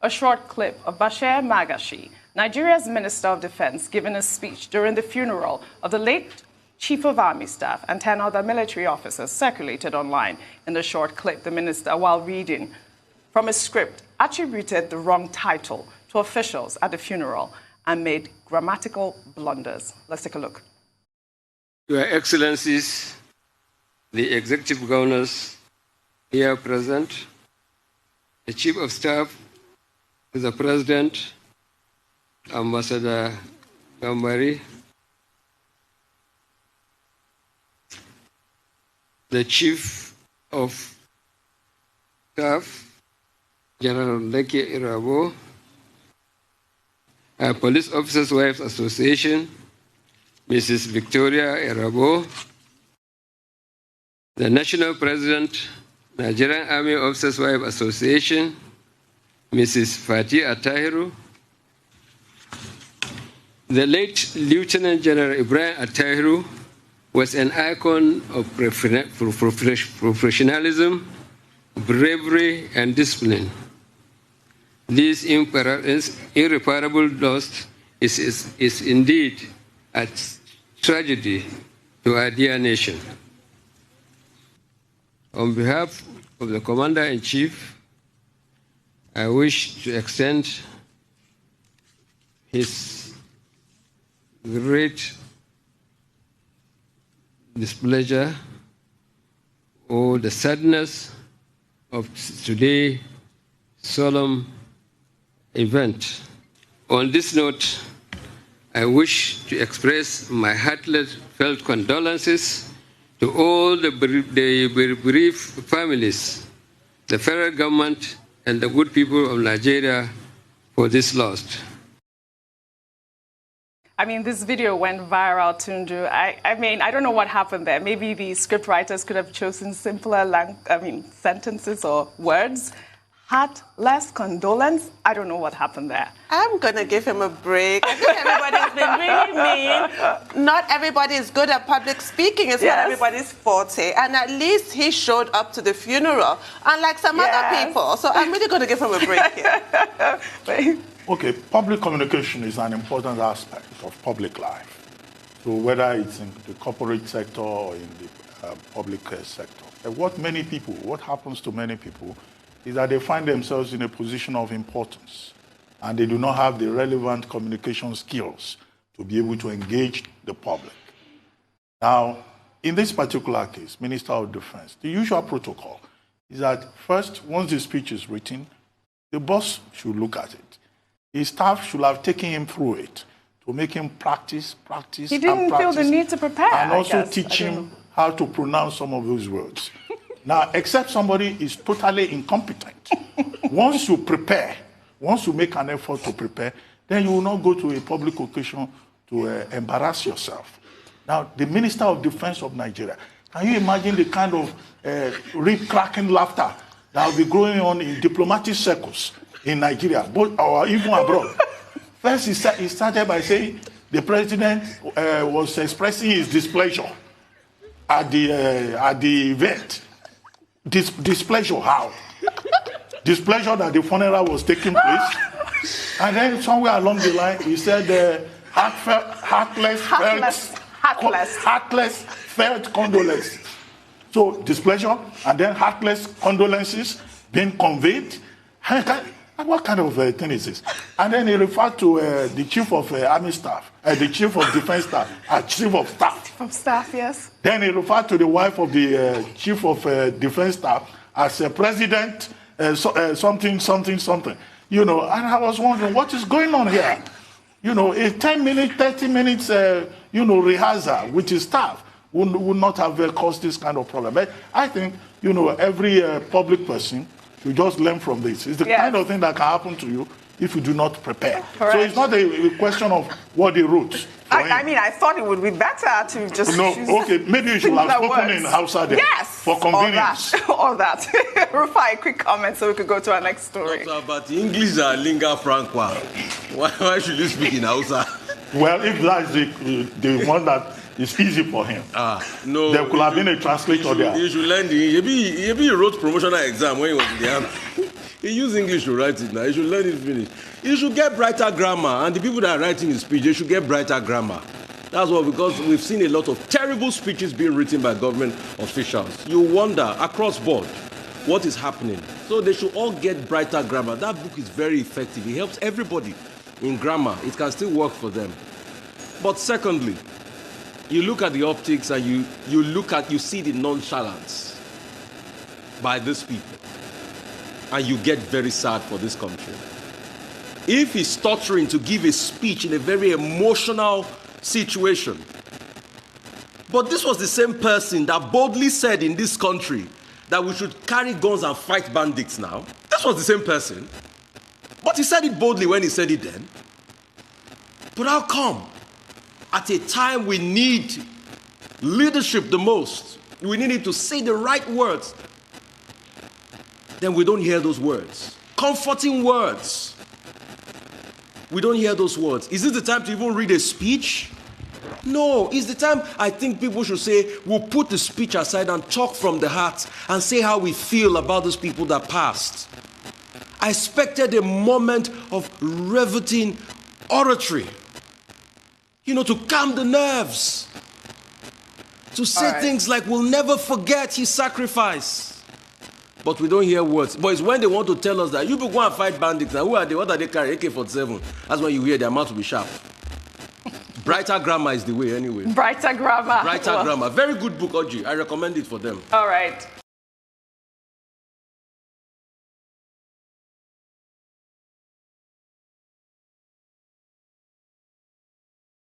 a short clip of Bashir Magashi, Nigeria's Minister of Defense, giving a speech during the funeral of the late Chief of Army Staff and 10 other military officers circulated online. In the short clip, the minister, while reading from a script, attributed the wrong title to officials at the funeral and made grammatical blunders. Let's take a look. Your Excellencies, the Executive Governors here present, the Chief of Staff to the President, Ambassador Gambari, the Chief of Staff, General Leke Irabo, Police Officers' Wives Association, Mrs. Victoria Irabo, the National President, Nigerian Army Officers' Wives Association, Mrs. Fatih Atahiru, the late Lieutenant General Ibrahim Atahiru was an icon of professionalism, bravery, and discipline. This irreparable loss is indeed a tragedy to our dear nation. On behalf of the Commander-in-Chief, I wish to extend his great displeasure or the sadness of today's solemn event. On this note, I wish to express my heartfelt condolences to all the bereaved families, the federal government, and the good people of Nigeria for this loss. I mean, this video went viral, Tunju. I mean, I don't know what happened there. Maybe the scriptwriters could have chosen simpler sentences or words. Heartless condolence. I don't know what happened there. I'm going to give him a break. I think everybody's been really mean. Not everybody is good at public speaking. It's not everybody's forte. And at least he showed up to the funeral, unlike some other people. So I'm really going to give him a break here. Okay, public communication is an important aspect of public life. So whether it's in the corporate sector or in the public sector. And what happens to many people is that they find themselves in a position of importance and they do not have the relevant communication skills to be able to engage the public. Now, in this particular case, Minister of Defense, the usual protocol is that first, once the speech is written, the boss should look at it. His staff should have taken him through it to make him practice. He didn't feel the need to prepare. And also teach him how to pronounce some of those words. Now, except somebody is totally incompetent. Once you prepare, once you make an effort to prepare, then you will not go to a public occasion to embarrass yourself. Now, the Minister of Defense of Nigeria, can you imagine the kind of rib-cracking laughter that will be going on in diplomatic circles in Nigeria, or even abroad? First, he started by saying the president was expressing his displeasure at the event. Displeasure, how? Displeasure that the funeral was taking place. And then somewhere along the line, he said, heartless felt condolence. So displeasure and then heartless condolences being conveyed. What kind of thing is this? And then he referred to the Chief of Army Staff, the Chief of Defense Staff, Chief of Staff. Chief of Staff, yes. Then he referred to the wife of the Chief of Defense Staff as President something. You know, and I was wondering, what is going on here? You know, a 10 minutes, 30 minutes, rehearsal with his staff would not have caused this kind of problem. But I think, every public person should just learn from this. It's the kind of thing that can happen to you if you do not prepare. Correct. So it's not a question of what they wrote. I mean, I thought it would be better to just maybe you should have spoken in Hausa there. Yes. For convenience. All that. Rufai, a quick comment so we could go to our next story. But English are lingua franca. Why should you speak in Hausa? Well, if that's the one that is easy for him. No. There could have been a translator there. You should learn he wrote promotional exam when he was in the army. He used English to write it now. He should let it finish. He should get brighter grammar, and the people that are writing his speech, they should get brighter grammar. That's what, because we've seen a lot of terrible speeches being written by government officials. You wonder, across board, what is happening. So they should all get brighter grammar. That book is very effective. It helps everybody in grammar. It can still work for them. But secondly, you look at the optics and you see the nonchalance by these people, and you get very sad for this country. If he's stuttering to give a speech in a very emotional situation, but this was the same person that boldly said in this country that we should carry guns and fight bandits now. This was the same person. But he said it boldly when he said it then. But how come at a time we need leadership the most, we need it to say the right words, then we don't hear those words? Comforting words. We don't hear those words. Is this the time to even read a speech? No, it's the time I think people should say, we'll put the speech aside and talk from the heart and say how we feel about those people that passed. I expected a moment of riveting oratory, to calm the nerves, to say things like, we'll never forget his sacrifice. But we don't hear words. But it's when they want to tell us that you people go and fight bandits. Now, who are they? What are they carrying? AK-47. That's when you hear their mouth will be sharp. Brighter grammar is the way anyway. Brighter grammar. Brighter grammar. Very good book, Oji. I recommend it for them. All right.